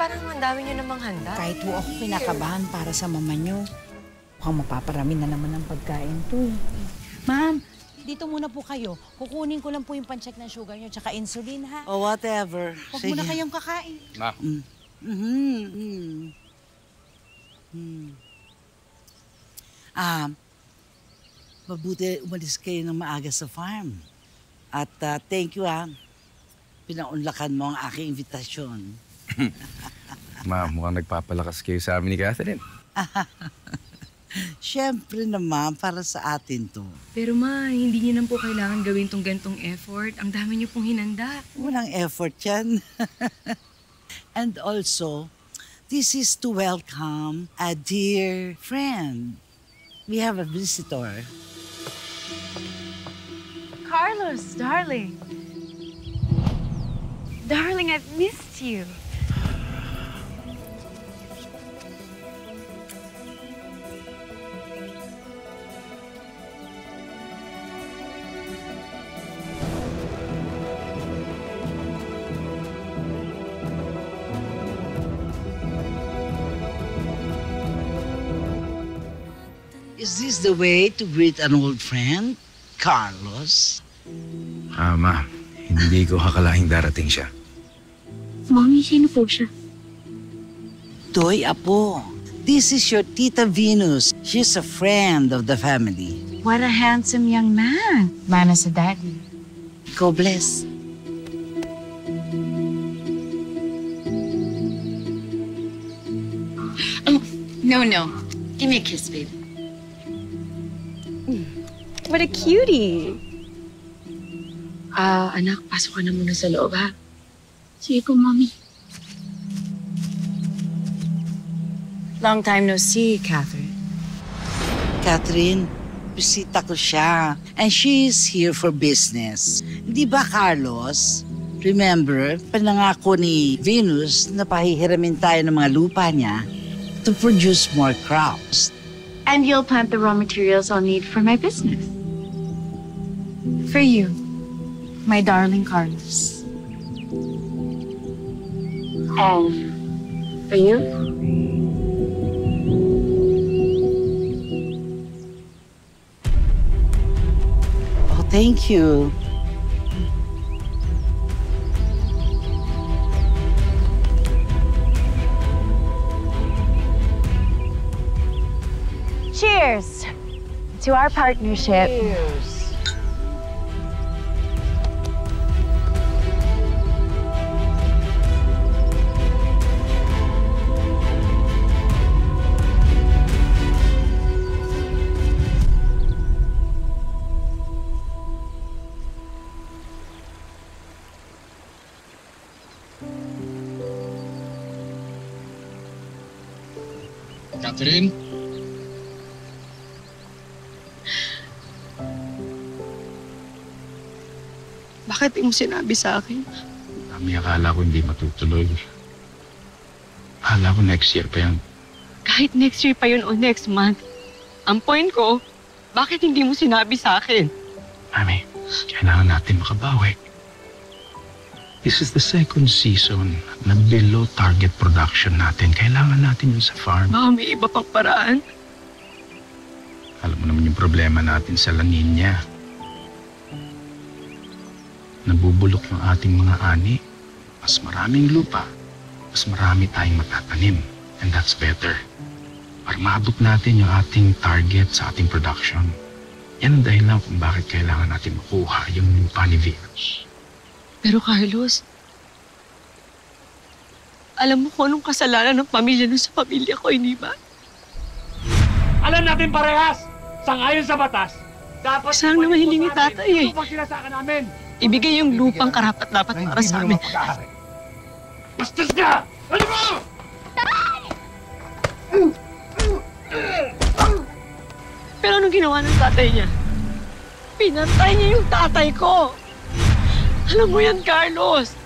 parang ang dami nyo namang handa. Kahit po ako pinakabahan para sa mama nyo. Mukhang mapaparami na naman ng pagkain to. Ma'am, dito muna po kayo. Kukunin ko lang po yung pan-check ng sugar nyo tsaka insulin, ha? O whatever. Huwag muna kayong kakain. Ma. Mabuti umalis kayo ng maaga sa farm. At thank you, pinaunlakan mo ang aking invitasyon. Ma, mukhang nagpapalakas kayo sa amin ni Catherine. Siyempre naman, para sa atin to. Pero ma, hindi niyo na po kailangan gawin tong gantong effort. Ang dami niyo pong hinanda. Walang effort yan. And also, this is to welcome a dear friend. We have a visitor. Carlos, darling. Darling, I've missed you. Is this the way to greet an old friend, Carlos? Ma, hindi ko akalaing darating siya. Mommy, sino po siya? Toy, apo. This is your Tita Venus. She's a friend of the family. What a handsome young man. Mana sa daddy. God bless. Oh, no. Give me a kiss, baby. What a cutie. Anak, pasok ka na muna sa loob, ha? Sige po, Mommy. Long time no see, Catherine. Catherine, bisita ko siya. And she's here for business. Di ba, Carlos? Remember, panangako ni Venus na pahihiramin tayo ng mga lupa niya to produce more crops. And you'll plant the raw materials I'll need for my business. For you, my darling Carlos. And for you? Oh, thank you. Cheers to our partnership. Cheers. Catherine? Bakit di mo sinabi sa akin? Kami akala ko hindi matutuloy. Akala ko next year pa yan. Kahit next year pa yun o next month. Ang point ko, bakit hindi mo sinabi sa akin? Mami, kailangan natin makabawi. This is the second season na below target production natin. Kailangan natin yun sa farm. Baka may iba pang paraan. Alam mo naman yung problema natin sa La Nina. Nabubulok yung ating mga ani. Mas maraming lupa, mas marami tayong matatanim. And that's better. Para maabot natin yung ating target sa ating production. Yan ang dahilan kung bakit kailangan natin makuha yung lupa ni Venus. Pero Carlos, alam mo kung anong kasalanan ng pamilya nun sa pamilya ko, hindi ba? Alam natin parehas, sangayon sa batas, dapat... Saan naman hilingi tatay eh? Ito pag sinasaka namin. Ibigay yung lupang karapat-dapat para sa amin. Bastos ka! Ano mo? Pero anong ginawa ng tatay niya? Pinatay niya yung tatay ko! Alam mo yan, Carlos!